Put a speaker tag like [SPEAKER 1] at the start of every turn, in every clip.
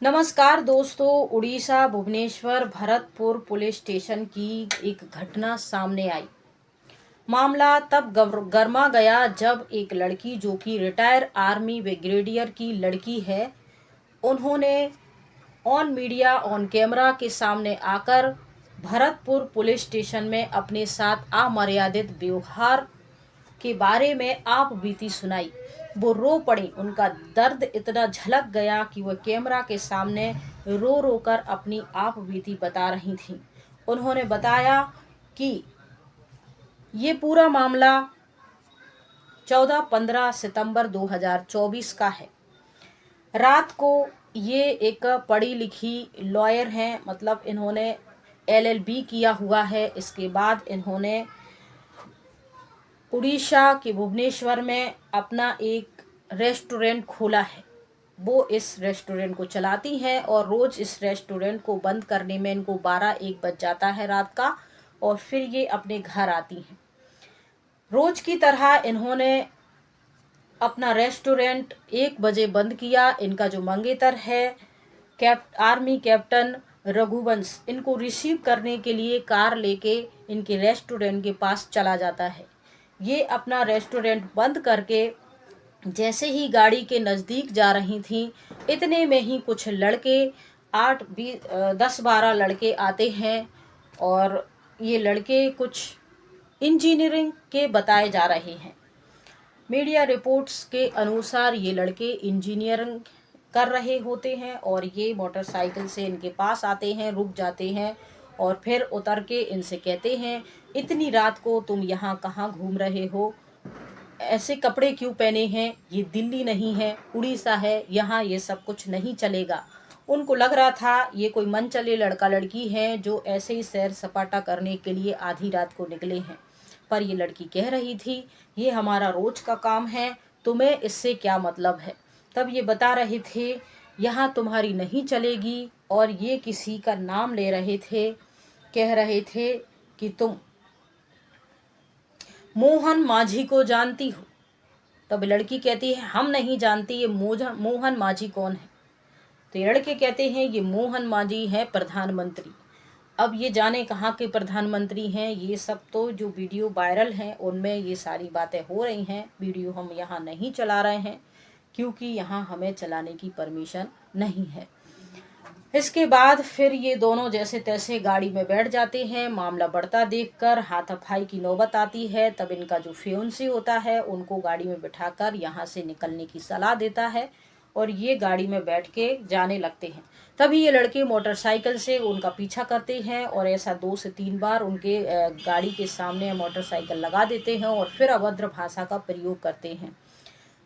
[SPEAKER 1] नमस्कार दोस्तों। Orissa Bhubaneswar Bharatpur police station की एक घटना सामने आई। मामला तब गर्मा गया जब एक लड़की जो कि रिटायर आर्मी ब्रिगेडियर की लड़की है, उन्होंने ऑन मीडिया ऑन कैमरा के सामने आकर भरतपुर पुलिस स्टेशन में अपने साथ अमर्यादित व्यवहार के बारे में आप बीती सुनाई। वो रो पड़ी। उनका दर्द इतना झलक गया कि वह कैमरा के सामने रो रो कर अपनी आप बीती बता रही थी। उन्होंने बताया कि ये पूरा मामला 14-15 सितंबर 2024 का है। रात को ये एक पढ़ी लिखी लॉयर हैं, मतलब इन्होंने LLB किया हुआ है। इसके बाद इन्होंने उड़ीसा के भुवनेश्वर में अपना एक रेस्टोरेंट खोला है। वो इस रेस्टोरेंट को चलाती हैं और रोज़ इस रेस्टोरेंट को बंद करने में इनको 12-1 बज जाता है रात का, और फिर ये अपने घर आती हैं। रोज़ की तरह इन्होंने अपना रेस्टोरेंट 1 बजे बंद किया। इनका जो मंगेतर है आर्मी कैप्टन रघुवंश, इनको रिसीव करने के लिए कार लेके इनके रेस्टोरेंट के पास चला जाता है। ये अपना रेस्टोरेंट बंद करके जैसे ही गाड़ी के नज़दीक जा रही थी, इतने में ही कुछ लड़के 10-12 लड़के आते हैं, और ये लड़के कुछ इंजीनियरिंग के बताए जा रहे हैं। मीडिया रिपोर्ट्स के अनुसार ये लड़के इंजीनियरिंग कर रहे होते हैं, और ये मोटरसाइकिल से इनके पास आते हैं, रुक जाते हैं और फिर उतर के इनसे कहते हैं, इतनी रात को तुम यहाँ कहाँ घूम रहे हो, ऐसे कपड़े क्यों पहने हैं, ये दिल्ली नहीं है, उड़ीसा है, यहाँ ये सब कुछ नहीं चलेगा। उनको लग रहा था ये कोई मनचले लड़का लड़की है जो ऐसे ही सैर सपाटा करने के लिए आधी रात को निकले हैं। पर ये लड़की कह रही थी, ये हमारा रोज का काम है, तुम्हें इससे क्या मतलब है। तब ये बता रहे थे, यहाँ तुम्हारी नहीं चलेगी, और ये किसी का नाम ले रहे थे, कह रहे थे कि तुम मोहन माझी को जानती हो। तब लड़की कहती है, हम नहीं जानती ये मोहन माझी कौन है। तो ये लड़के कहते हैं, ये मोहन माझी है प्रधानमंत्री। अब ये जाने कहाँ के प्रधानमंत्री हैं। ये सब तो जो वीडियो वायरल हैं उनमें ये सारी बातें हो रही हैं। वीडियो हम यहाँ नहीं चला रहे हैं क्योंकि यहाँ हमें चलाने की परमिशन नहीं है। इसके बाद फिर ये दोनों जैसे तैसे गाड़ी में बैठ जाते हैं। मामला बढ़ता देखकर हाथापाई की नौबत आती है। तब इनका जो फियोन्सी होता है उनको गाड़ी में बिठाकर यहाँ से निकलने की सलाह देता है, और ये गाड़ी में बैठ के जाने लगते हैं। तभी ये लड़के मोटरसाइकिल से उनका पीछा करते हैं, और ऐसा 2 से 3 बार उनके गाड़ी के सामने मोटरसाइकिल लगा देते हैं, और फिर अभद्र भाषा का प्रयोग करते हैं।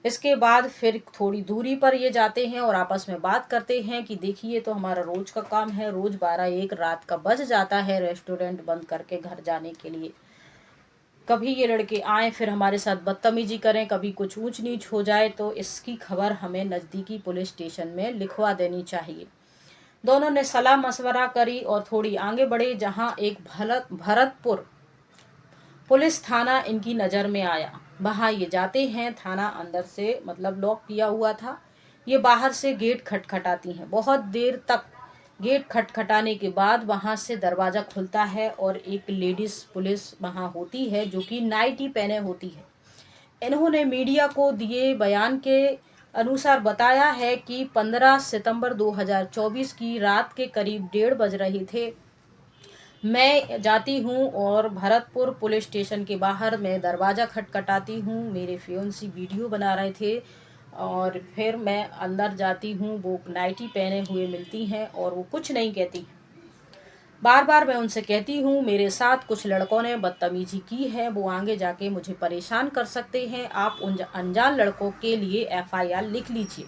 [SPEAKER 1] इसके बाद फिर थोड़ी दूरी पर ये जाते हैं और आपस में बात करते हैं कि देखिए, तो हमारा रोज का काम है, रोज 12-1 रात का बज जाता है रेस्टोरेंट बंद करके घर जाने के लिए। कभी ये लड़के आए फिर हमारे साथ बदतमीजी करें, कभी कुछ ऊंच नीच हो जाए, तो इसकी खबर हमें नज़दीकी पुलिस स्टेशन में लिखवा देनी चाहिए। दोनों ने सलाह मशवरा करी और थोड़ी आगे बढ़े, जहां एक भरतपुर पुलिस थाना इनकी नज़र में आया। वहाँ ये जाते हैं। थाना अंदर से मतलब लॉक किया हुआ था। ये बाहर से गेट खटखटाती हैं। बहुत देर तक गेट खटखटाने के बाद वहाँ से दरवाज़ा खुलता है, और एक लेडीज़ पुलिस वहाँ होती है जो कि नाइटी पहने होती है। इन्होंने मीडिया को दिए बयान के अनुसार बताया है कि 15 सितंबर 2024 की रात के करीब 1:30 बज रहे थे। मैं जाती हूँ और भरतपुर पुलिस स्टेशन के बाहर मैं दरवाज़ा खटखटाती हूँ। मेरे फियोन्सी वीडियो बना रहे थे, और फिर मैं अंदर जाती हूँ। वो नाइटी पहने हुए मिलती हैं और वो कुछ नहीं कहती। बार बार मैं उनसे कहती हूँ, मेरे साथ कुछ लड़कों ने बदतमीजी की है, वो आगे जाके मुझे परेशान कर सकते हैं, आप उन अनजान लड़कों के लिए FIR लिख लीजिए।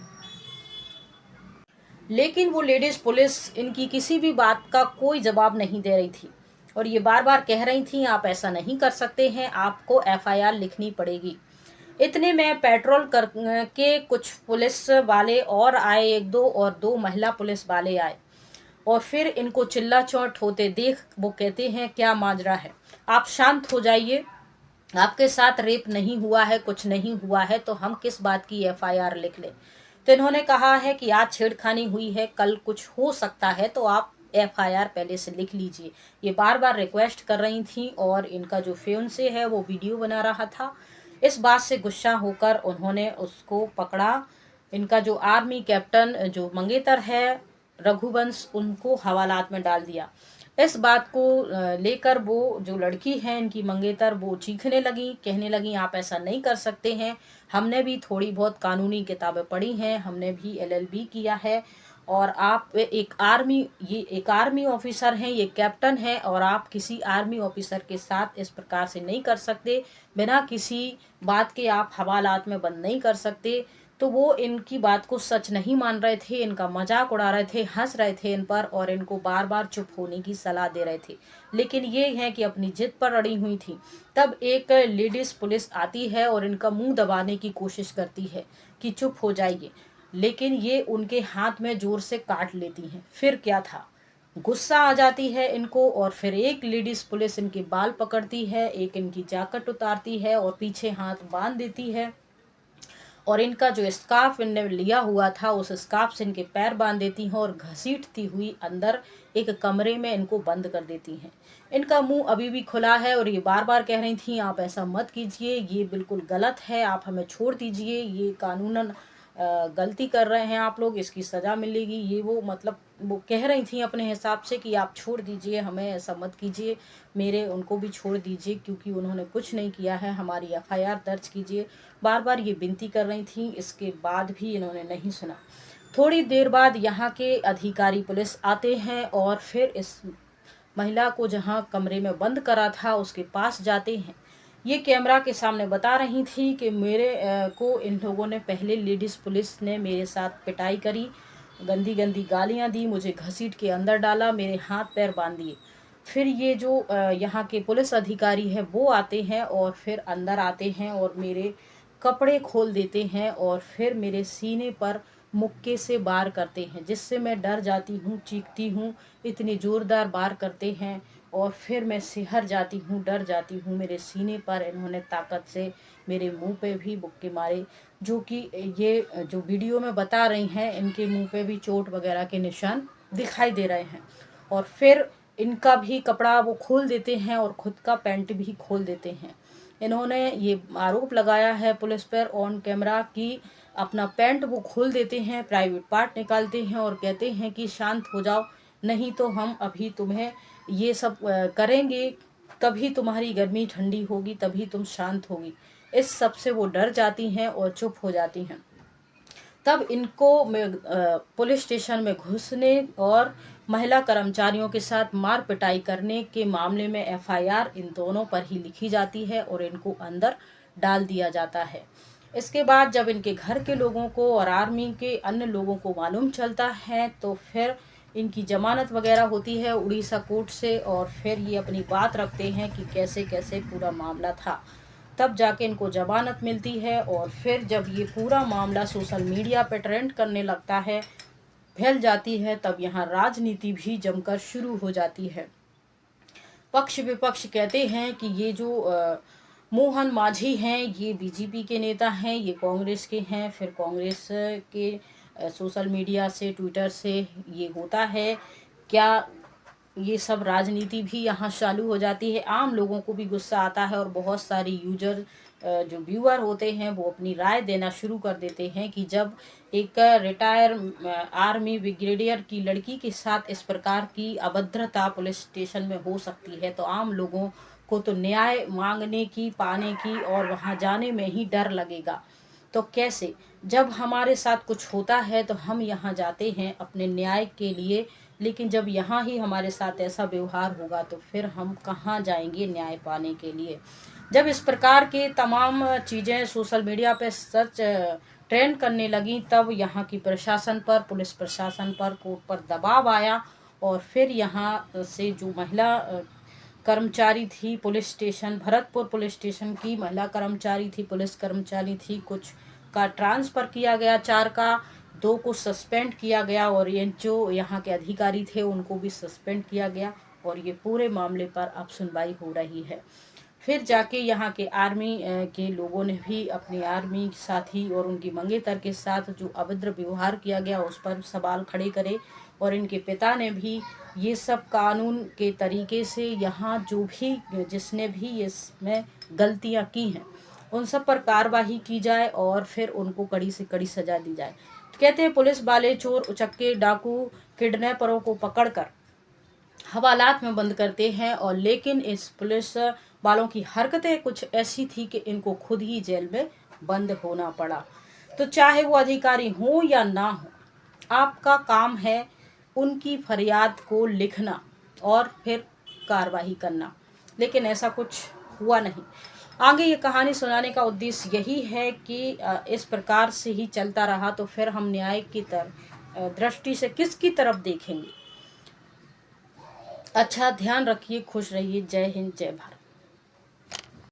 [SPEAKER 1] लेकिन वो लेडीज पुलिस इनकी किसी भी बात का कोई जवाब नहीं दे रही थी, और ये बार बार कह रही थी, आप ऐसा नहीं कर सकते हैं, आपको FIR लिखनी पड़ेगी। इतने में पेट्रोल कर के कुछ पुलिस वाले और आए, 1-2, और 2 महिला पुलिस वाले आए, और फिर इनको चिल्ला चौट होते देख वो कहते हैं, क्या माजरा है, आप शांत हो जाइए, आपके साथ रेप नहीं हुआ है, कुछ नहीं हुआ है, तो हम किस बात की FIR लिख लें। तो इन्होंने कहा है कि आज छेड़खानी हुई है, कल कुछ हो सकता है, तो आप एफआईआर पहले से लिख लीजिए। ये बार बार रिक्वेस्ट कर रही थी और इनका जो फियांसे है वो वीडियो बना रहा था। इस बात से गुस्सा होकर उन्होंने उसको पकड़ा। इनका जो आर्मी कैप्टन जो मंगेतर है रघुवंश, उनको हवालात में डाल दिया। इस बात को लेकर वो जो लड़की है इनकी मंगेतर, वो चीखने लगी, कहने लगी आप ऐसा नहीं कर सकते हैं, हमने भी थोड़ी बहुत कानूनी किताबें पढ़ी हैं, हमने भी एलएलबी किया है, और आप एक आर्मी ऑफिसर हैं, ये कैप्टन है, और आप किसी आर्मी ऑफिसर के साथ इस प्रकार से नहीं कर सकते, बिना किसी बात के आप हवालात में बंद नहीं कर सकते। तो वो इनकी बात को सच नहीं मान रहे थे, इनका मजाक उड़ा रहे थे, हंस रहे थे इन पर, और इनको बार बार चुप होने की सलाह दे रहे थे। लेकिन ये है कि अपनी जिद पर अड़ी हुई थी। तब एक लेडीज पुलिस आती है और इनका मुंह दबाने की कोशिश करती है कि चुप हो जाइए, लेकिन ये उनके हाथ में जोर से काट लेती हैं। फिर क्या था, गुस्सा आ जाती है इनको, और फिर एक लेडीज पुलिस इनके बाल पकड़ती है, एक इनकी जैकेट उतारती है और पीछे हाथ बांध देती है, और इनका जो स्कार्फ इनने लिया हुआ था उस स्कार्फ से इनके पैर बांध देती हैं और घसीटती हुई अंदर एक कमरे में इनको बंद कर देती हैं। इनका मुंह अभी भी खुला है और ये बार बार कह रही थी आप ऐसा मत कीजिए, ये बिल्कुल गलत है, आप हमें छोड़ दीजिए, ये कानूनन गलती कर रहे हैं आप लोग, इसकी सज़ा मिलेगी, ये वो, मतलब वो कह रही थी अपने हिसाब से कि आप छोड़ दीजिए, हमें ऐसा मत कीजिए, मेरे उनको भी छोड़ दीजिए क्योंकि उन्होंने कुछ नहीं किया है, हमारी एफआईआर दर्ज कीजिए। बार बार ये विनती कर रही थी, इसके बाद भी इन्होंने नहीं सुना। थोड़ी देर बाद यहाँ के अधिकारी पुलिस आते हैं और फिर इस महिला को जहाँ कमरे में बंद करा था उसके पास जाते हैं। ये कैमरा के सामने बता रही थी कि मेरे को इन लोगों ने, पहले लेडीज़ पुलिस ने मेरे साथ पिटाई करी, गंदी गंदी गालियाँ दी, मुझे घसीट के अंदर डाला, मेरे हाथ पैर बांध दिए। फिर ये जो यहाँ के पुलिस अधिकारी है वो आते हैं और फिर अंदर आते हैं और मेरे कपड़े खोल देते हैं और फिर मेरे सीने पर मुक्के से वार करते हैं, जिससे मैं डर जाती हूँ, चीखती हूँ, इतनी ज़ोरदार वार करते हैं और फिर मैं सिहर जाती हूँ, डर जाती हूँ। मेरे सीने पर इन्होंने ताकत से मेरे मुंह पे भी मुक्के मारे, जो कि ये जो वीडियो में बता रही हैं इनके मुंह पे भी चोट वगैरह के निशान दिखाई दे रहे हैं। और फिर इनका भी कपड़ा वो खोल देते हैं और खुद का पैंट भी खोल देते हैं। इन्होंने ये आरोप लगाया है पुलिस पर ऑन कैमरा कि अपना पैंट वो खोल देते हैं, प्राइवेट पार्ट निकालते हैं और कहते हैं कि शांत हो जाओ, नहीं तो हम अभी तुम्हें ये सब करेंगे, तभी तुम्हारी गर्मी ठंडी होगी, तभी तुम शांत होगी। इस सब से वो डर जाती हैं और चुप हो जाती हैं। तब इनको पुलिस स्टेशन में घुसने और महिला कर्मचारियों के साथ मार पिटाई करने के मामले में एफआईआर इन दोनों पर ही लिखी जाती है और इनको अंदर डाल दिया जाता है। इसके बाद जब इनके घर के लोगों को और आर्मी के अन्य लोगों को मालूम चलता है तो फिर इनकी जमानत वगैरह होती है उड़ीसा कोर्ट से, और फिर ये अपनी बात रखते हैं कि कैसे कैसे पूरा मामला था। तब जाके इनको जमानत मिलती है और फिर जब ये पूरा मामला सोशल मीडिया पे ट्रेंड करने लगता है, फैल जाती है, तब यहाँ राजनीति भी जमकर शुरू हो जाती है। पक्ष विपक्ष कहते हैं कि ये जो मोहन मांझी हैं ये बीजेपी के नेता हैं, ये कांग्रेस के हैं, फिर कांग्रेस के सोशल मीडिया से, ट्विटर से ये होता है क्या, ये सब राजनीति भी यहाँ चालू हो जाती है। आम लोगों को भी गुस्सा आता है और बहुत सारी यूजर जो व्यूअर होते हैं वो अपनी राय देना शुरू कर देते हैं कि जब एक रिटायर आर्मी ब्रिगेडियर की लड़की के साथ इस प्रकार की अभद्रता पुलिस स्टेशन में हो सकती है तो आम लोगों को तो न्याय मांगने की, पाने की और वहाँ जाने में ही डर लगेगा। तो कैसे, जब हमारे साथ कुछ होता है तो हम यहाँ जाते हैं अपने न्याय के लिए, लेकिन जब यहाँ ही हमारे साथ ऐसा व्यवहार होगा तो फिर हम कहाँ जाएंगे न्याय पाने के लिए। जब इस प्रकार के तमाम चीज़ें सोशल मीडिया पे सच ट्रेंड करने लगी तब यहाँ की प्रशासन पर, पुलिस प्रशासन पर, कोर्ट पर दबाव आया और फिर यहाँ से जो महिला कर्मचारी थी police station, Bharatpur police station की महिला कर्मचारी थी, पुलिस कर्मचारी थी, कुछ का ट्रांसफ़र किया गया, 4 का 2 को सस्पेंड किया गया और ये जो यहाँ के अधिकारी थे उनको भी सस्पेंड किया गया और ये पूरे मामले पर अब सुनवाई हो रही है। फिर जाके यहाँ के आर्मी के लोगों ने भी अपनी आर्मी साथी और उनकी मंगेतर के साथ जो अभद्र व्यवहार किया गया उस पर सवाल खड़े करे, और इनके पिता ने भी ये सब कानून के तरीके से यहाँ जो भी जिसने भी इसमें गलतियाँ की हैं उन सब पर कार्रवाई की जाए और फिर उनको कड़ी से कड़ी सजा दी जाए। तो कहते हैं पुलिस वाले चोर, उचक्के, डाकू, किडनैपरों को पकड़कर हवालात में बंद करते हैं, और लेकिन इस पुलिस वालों की हरकतें कुछ ऐसी थी कि इनको खुद ही जेल में बंद होना पड़ा। तो चाहे वो अधिकारी हो या ना हो, आपका काम है उनकी फरियाद को लिखना और फिर कार्रवाई करना, लेकिन ऐसा कुछ हुआ नहीं। आगे ये कहानी सुनाने का उद्देश्य यही है कि इस प्रकार से ही चलता रहा तो फिर हम न्याय की दृष्टि से किसकी तरफ देखेंगे। अच्छा, ध्यान रखिए, खुश रहिए। जय हिंद, जय भारत।